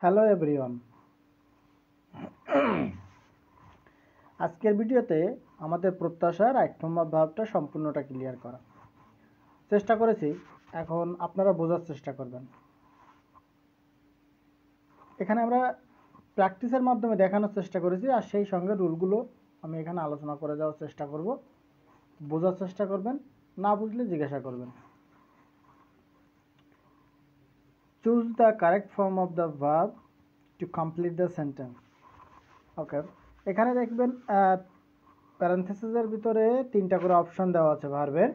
Hello everyone. আজকের ভিডিওতে আমাদের প্রত্যাশার আইটম ভাবটা সম্পূর্ণটা ক্লিয়ার করা চেষ্টা করেছি। এখন আপনারা বোঝার চেষ্টা করবেন। এখানে আমরা প্র্যাকটিসের মাধ্যমে দেখানোর চেষ্টা করেছি, আর সেই সঙ্গে রুলগুলো আমি এখানে আলোচনা করে যাওয়ার চেষ্টা করব। বোঝার চেষ্টা করবেন, না বুঝলে জিজ্ঞাসা করবেন। Choose the correct form of the verb to complete the sentence. Okay, এখানে দেখবেন প্যারেনথেসিসের ভিতরে 3টা করে অপশন দেওয়া আছে ভার্বের।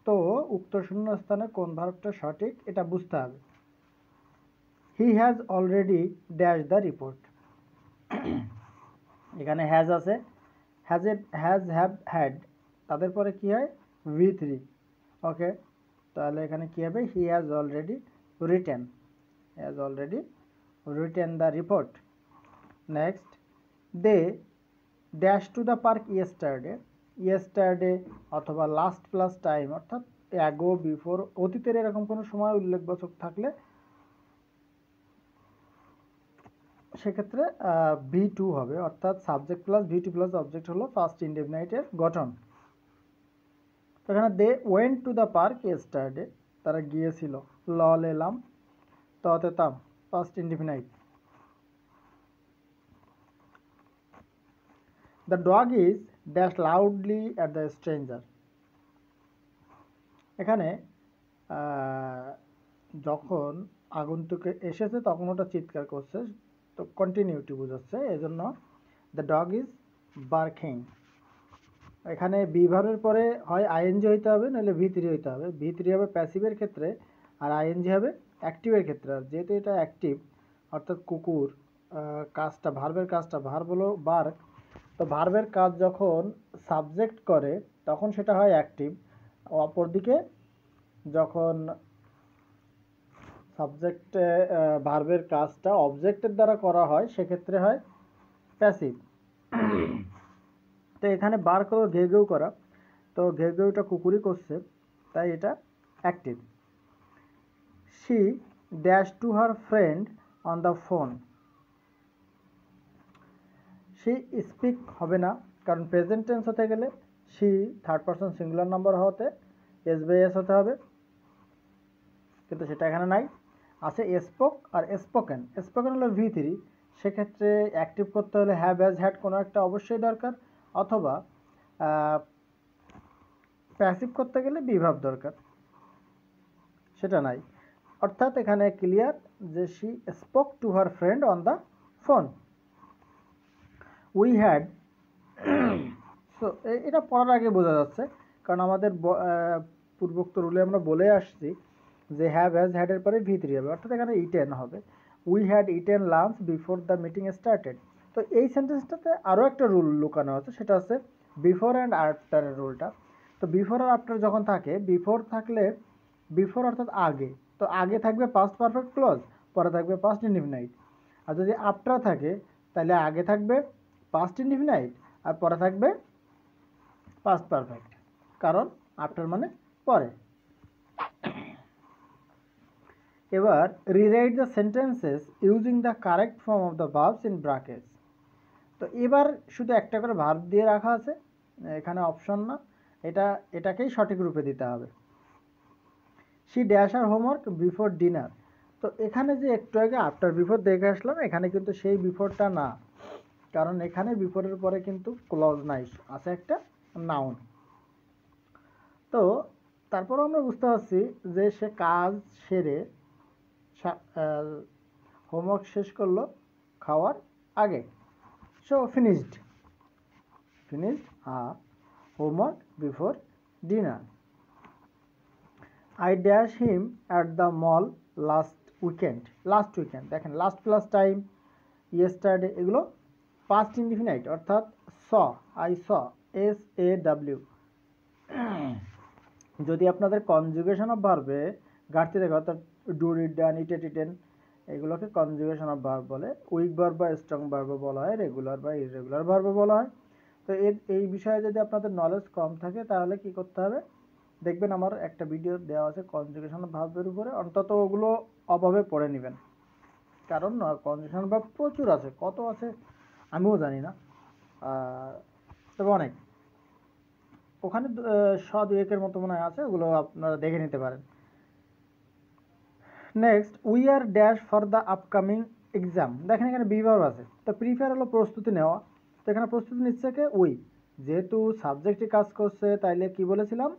তো উক্ত শূন্যস্থানে কোন ভার্বটা সঠিক এটা বুঝতে হবে। He has already dash the report. এখানে হ্যাজ আছে, হ্যাজ হ্যাভ হ্যাড, তাদের পরে কি হয় V3। ওকে, তাহলে এখানে কি হবে he has already written the report. Next, they dash to the park yesterday অথবা লাস্ট প্লাস টাইম, অর্থাৎ অ্যাগো, বিফোর, অতীতের এরকম কোনো সময় উল্লেখবাচক থাকলে সেক্ষেত্রে V2 হবে, অর্থাৎ subject plus V2 plus object হলো ফার্স্ট ইনডেফিনাইটের গঠন। তো এখানে they went to the park yesterday, তারা গিয়েছিল, ল এলাম, ততে তাম, first indefinite. The dog is dash loudly at the stranger. এখানে যখন আগন্তুকে এসেছে তখন ওটা চিৎকার করছে, তো কন্টিনিউটি বোঝাচ্ছে, এই জন্য দ্য ডগ ইজ বার্কিং। এখানে বি ভার্বের পরে হয় আইএনজি হইতে হবে, নাহলে V3 হইতে হবে। V3 হবে প্যাসিভের ক্ষেত্রে, আর আইএনজি হবে অ্যাক্টিভের ক্ষেত্রে। আর যেহেতু এটা অ্যাক্টিভ, অর্থাৎ কুকুর, কাজটা ভার্বের কাজটা ভার্ব হলো বার্ক, তো ভার্বের কাজ যখন সাবজেক্ট করে তখন সেটা হয় অ্যাক্টিভ। অপরদিকে যখন সাবজেক্টে ভার্বের কাজটা অবজেক্টের দ্বারা করা হয় সেক্ষেত্রে হয় প্যাসিভ। তো এখানে বার করো ঘেউ করা, তো ঘেউটা কুকুরই করছে, তাই এটা active. She dash to her friend on the phone. She speak হবে না, কারণ প্রেজেন্ট টেন্স হতে গেলে she third person singular number হতে এস বাই এস হতে হবে, কিন্তু সেটা এখানে নাই। আছে স্পোক আর স্পোকেন। স্পোকেন হলো V3, সেক্ষেত্রে অ্যাক্টিভ করতে হলে হ্যাভ হ্যাজ হ্যাড কোনো একটা অবশ্যই দরকার, অথবা প্যাসিভ করতে গেলে বিভাব দরকার, সেটা নাই। অর্থাৎ এখানে ক্লিয়ার যে she spoke to her friend on the phone. We had, so এটা পড়ার আগে বোঝা যাচ্ছে, কারণ আমাদের পূর্বোক্ত রুলে আমরা বলে আসছি যে হ্যাভ হ্যাজ হ্যাডের পরে V3 হবে, অর্থাৎ এখানে ইটেন হবে। We had eaten lunch before the meeting started. তো এই সেন্টেন্সটাতে আরও একটা রুল লুকানো আছে, সেটা হচ্ছে বিফোর অ্যান্ড আফটারের রুলটা। তো বিফোর আর আফটার যখন থাকে, বিফোর থাকলে বিফোর অর্থাৎ আগে, তো আগে থাকবে পাস্ট পারফেক্ট ক্লজ, পরে থাকবে পাস্ট ইনডিফিনাইট। আর যদি আফটার থাকে তাহলে আগে থাকবে পাস্ট ইনডিফিনাইট আর পরে থাকবে পাস্ট পারফেক্ট, কারণ আফটার মানে পরে। এবার rewrite the sentences using the correct form of the verbs in brackets. তো এবার শুধু একটা করে ভার্ব দিয়ে রাখা আছে, এখানে অপশন না, এটাকেই সঠিক রূপে দিতে হবে। She dash are homework before dinner. তো এখানে যে একটু আগে আফটার বিফোর দেখে আসলাম, এখানে কিন্তু সেই বিফোরটা না, কারণ এখানে বিফোরের পরে কিন্তু ক্লজ নাই, আছে একটা নাউন। তো তারপর আমরা বুঝতে পারছি যে সে কাজ সেরে হোমওয়ার্ক শেষ করলো খাওয়ার আগে। So finished homework before dinner. I dash him at the mall last weekend. দেখেন লাস্ট প্লাস টাইম, ইয়েস্টারডে, এগুলো পাস্ট ইনডিফিনাইট, অর্থাৎ আই SAW। যদি আপনাদের কনজুগেশন অফ ভার্বে ঘাটতি থাকে, অর্থাৎ ডু রিড ডান ইটেড ইটেন, এগুলোকে কনজুগেশন অফ ভার্ব বলে। উইক ভার্ব বা স্ট্রং ভার্ব বলা হয়, রেগুলার বা ইররেগুলার ভার্ব বলা হয়। তো এই বিষয়ে যদি আপনাদের নলেজ কম থাকে তাহলে কি করতে হবে, দেখবেন আমার একটা ভিডিও দেওয়া আছে কনজুগেশন অফ ভার্বের উপরে, অন্তত ওগুলো অভাবে পড়ে নেবেন। কারণ কনজাংশন ভার্ব প্রচুর আছে, কত আছে আমিও জানি না, তবে অনেক, ওখানে 100-200-এর মতো মনে হয় আছে, ওগুলো আপনারা দেখে নিতে পারেন। Next, we are dash for the upcoming exam. দেখেন এখানে বি ভার্ব আছে, তো প্রিপেয়ার হলো প্রস্তুতি নেওয়া, তো এখানে প্রস্তুতি নিচ্ছে কে? উই। যেহেতু সাবজেক্টে কাজ করছে তাইলে কি বলেছিলাম,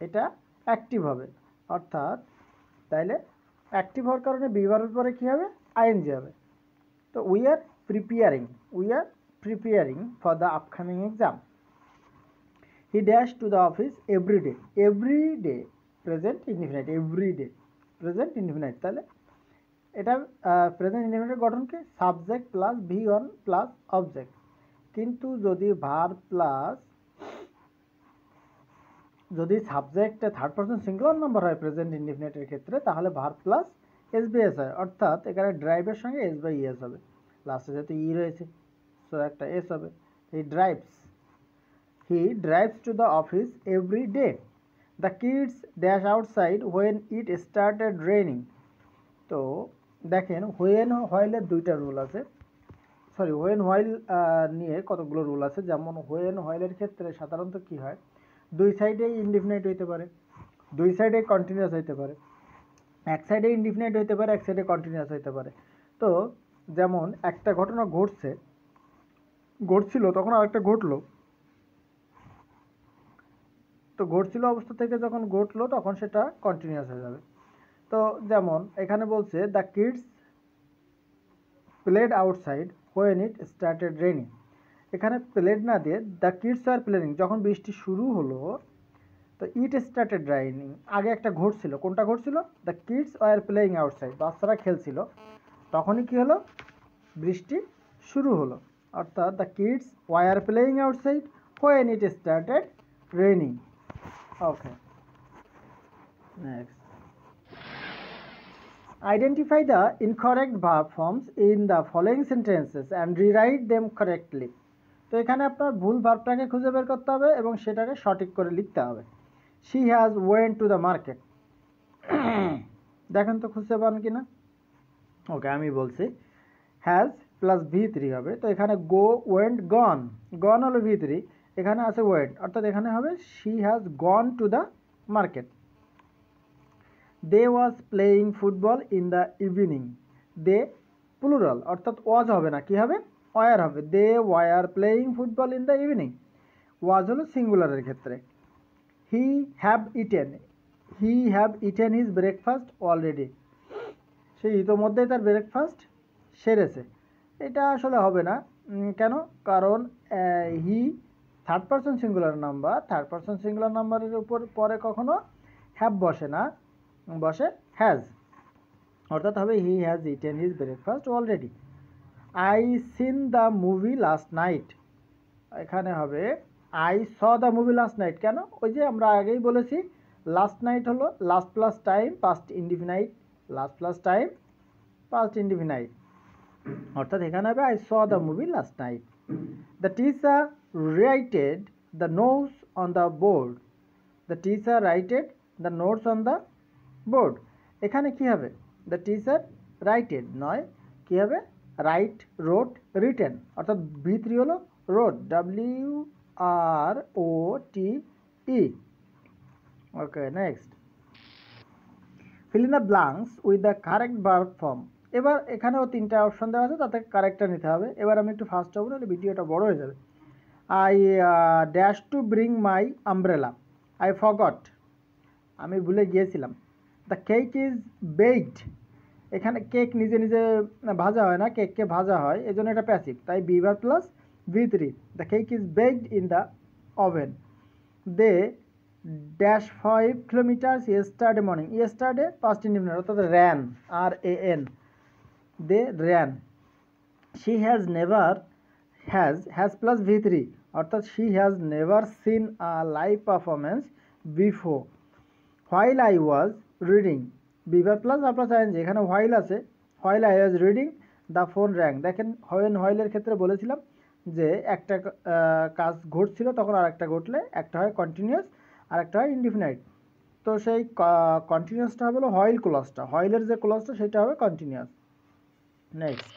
এটা অ্যাক্টিভ হবে, অর্থাৎ তাইলে অ্যাক্টিভ হওয়ার কারণে বি ভার্বের পরে কী হবে? আইএনজি হবে। তো we are preparing for the upcoming exam. He dash to the office every day present indefinite, present indefinite, তাহলে এটা প্রেজেন্ট ইনডিফিনাইটের গঠন কি? Subject plus V one plus object. কিন্তু যদি subject third person singular number হয় প্রেজেন্ট ইনডিফিনাইটের ক্ষেত্রে, তাহলে verb plus S by S হয়, অর্থাৎ এখানে ড্রাইভের সঙ্গে এস বাই এস হবে, লাস্টে যেহেতু ই রয়েছে সো একটা এস হবে। He drives to the office every day. The kids dash outside when it started raining. তো দেখেন হোয়েন হোয়াইলের দুইটা রুল আছে, সরি হোয়েন হোয়াইল নিয়ে কতগুলো রুল আছে। যেমন হোয়েন হোয়াইলের ক্ষেত্রে সাধারণত কি হয়, দুই সাইডেই ইনডিফিনাইট হইতে পারে, দুই সাইডে কন্টিনিউয়াস হইতে পারে, এক সাইডে ইনডিফিনাইট হইতে পারে, এক সাইডে কন্টিনিউয়াস হইতে পারে। তো যেমন একটা ঘটনা ঘটছিল তখন আরেকটা ঘটলো, তো ঘটছিল অবস্থা থেকে যখন ঘটলো তখন সেটা কন্টিনিউয়াস হয়ে যাবে। তো যেমন এখানে বলছে the kids played outside when it started raining. এখানে প্লেড না দিয়ে দ্য কিডস আর প্লেইং, যখন বৃষ্টি শুরু হলো, তো ইট স্টার্টেড রেইনিং আগে একটা ঘটছিল, কোনটা ঘটছিল? The kids are playing outside, বাচ্চারা খেলছিল, তখনই কি হলো? বৃষ্টি শুরু হলো, অর্থাৎ the kids were playing outside when it started raining. Okay, next, identify the incorrect verb forms in the following sentences and rewrite them correctly. তো এখানে আপনার ভুল ভার্বটাকে খুঁজে বের করতে হবে এবং সেটাকে সঠিক করে লিখতে হবে। she has went to the market, দেখেন তো খুঁজে পান কিনা। ওকে, আমি বলছি হ্যাজ প্লাস ভি3 হবে, তো এখানে গো ওয়েন্ট গন হলো ভি3, এখানে আছে ওয়েন্ট, অর্থাৎ এখানে হবে she has gone to the market. They was playing football in the evening. They plural, অর্থাৎ was হবে না, কি হবে? were হবে। They were playing football in the evening. was হলো সিঙ্গুলারের ক্ষেত্রে। He have eaten his breakfast already. সে ইতোমধ্যেই তার ব্রেকফাস্ট সেরেছে। এটা আসলে হবে না, কেন? কারণ হি থার্ড পারসন সিঙ্গুলার নাম্বারের উপর পরে কখনো হ্যাভ বসে না, বসে হ্যাজ, অর্থাৎ হবে he has eaten his breakfast already. I seen the movie last night, এখানে হবে I saw the movie last night. কেন? ওই যে আমরা আগেই বলেছি লাস্ট নাইট হলো last plus time past indefinite, অর্থাৎ এখানে হবে I saw the movie last night. The teacher writed the notes on the board, board, এখানে কি হবে? দ্য টিচার রাইটেড নয়, কি হবে? রাইট, রোট, রিটেন, অর্থাৎ ভি3 হলো রোট, WROTE। Okay, next, fill in the blanks with the correct verb form. এবার এখানেও তিনটা অপশন দেওয়া আছে, তাতে কারেক্টটা নিতে হবে। এবার আমি একটু ফাস্ট হবো, নাহলে ভিডিওটা বড় হয়ে যাবে। I dash to bring my umbrella, I forgot, আমি ভুলে গিয়েছিলাম। দ্য কেক ইজ বেকড, এখানে কেক নিজে নিজে ভাজা হয় না, কেককে ভাজা হয়, এই জন্য এটা প্যাসিভ, তাই বি ভার্ব প্লাস ভি3। The cake is baked in the oven. They dash 5 kilometres yesterday morning, yesterday past indefinite, অর্থাৎ ran, RAN, they ran. She has never, has plus ভি3, অর্থাৎ she has never seen a live performance before. While I was reading, be verb plus আর plus ING, এখানে while আছে, while I was reading the phone rang. দেখেন হোয়াইলের ক্ষেত্রে বলেছিলাম যে একটা কাজ ঘটছিল তখন আর একটা ঘটলে একটা হয় কন্টিনিউয়াস আর একটা হয় ইনডিফিনাইট। তো সেই কন্টিনিউয়াসটা হলো হোয়াইল ক্লজটা, হোয়াইলের যে ক্লজটা সেটা হবে continuous. Next,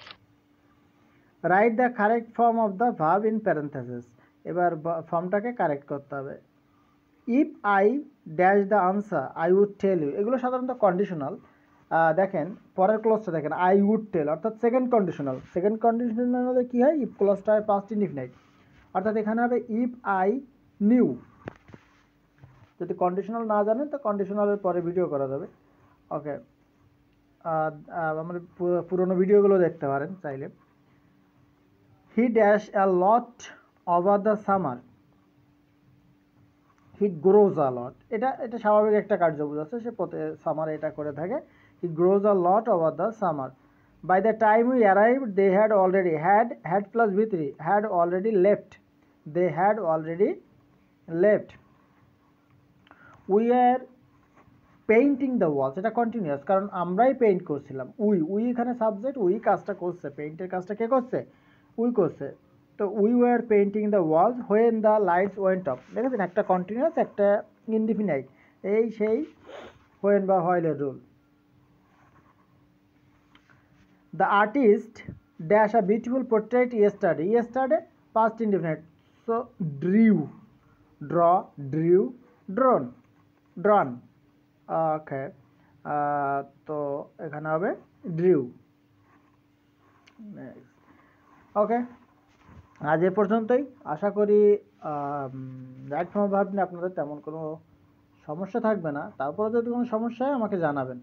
write the correct form of the verb in parenthesis. এবার ফর্মটাকে কারেক্ট করতে হবে। If I dash the answer I would tell you, এগুলো সাধারণত কন্ডিশনাল। দেখেন পরের ক্লজটা দেখেন, আই উড টেল, অর্থাৎ সেকেন্ড কন্ডিশনাল। সেকেন্ড কন্ডিশনাল হলে কী হয়, ইফ ক্লজটা হয় পাস্ট ইনডিফিনাইট, অর্থাৎ এখানে হবে ইফ আই নিউ। যদি কন্ডিশনাল না জানেন তো কন্ডিশনালের পরে ভিডিও করা যাবে। ওকে, আমাদের পুরোনো ভিডিওগুলো দেখতে পারেন চাইলে। He dash a lot over the summer, he grows a lot, এটা স্বাভাবিক একটা কার্য বোঝাচ্ছে, সে সামারে এটা করে থাকে। He grows a lot over the summer. By the time we arrive they had already, had plus V3, had already left, they had already left. We are painting the walls, এটা continuous, কারণ আমরাই paint করছিলাম। We এখানে subject, we কাজটা করছে, পেইন্টের কাজটা কে করছে, we করছে। তো we were painting the walls when the lights went off, দেখেছেন একটা কন্টিনিউয়াস একটা ইনডিফিনাইট, এই সেই হোয়েন বা হোয়াইলের rule. The artist dash a beautiful portrait yesterday, yesterday past indefinite, so drew, draw, drew, drawn, drawn. Okay, তো এখানে হবে ড্রিউ। ওকে, আজ এ পর্যন্তই। আশা করি রাইট ফর্ম ভার্ব নিয়ে আপনাদের তেমন কোনো সমস্যা থাকবে না। তারপরে যদি কোনো সমস্যা হয় আমাকে জানাবেন।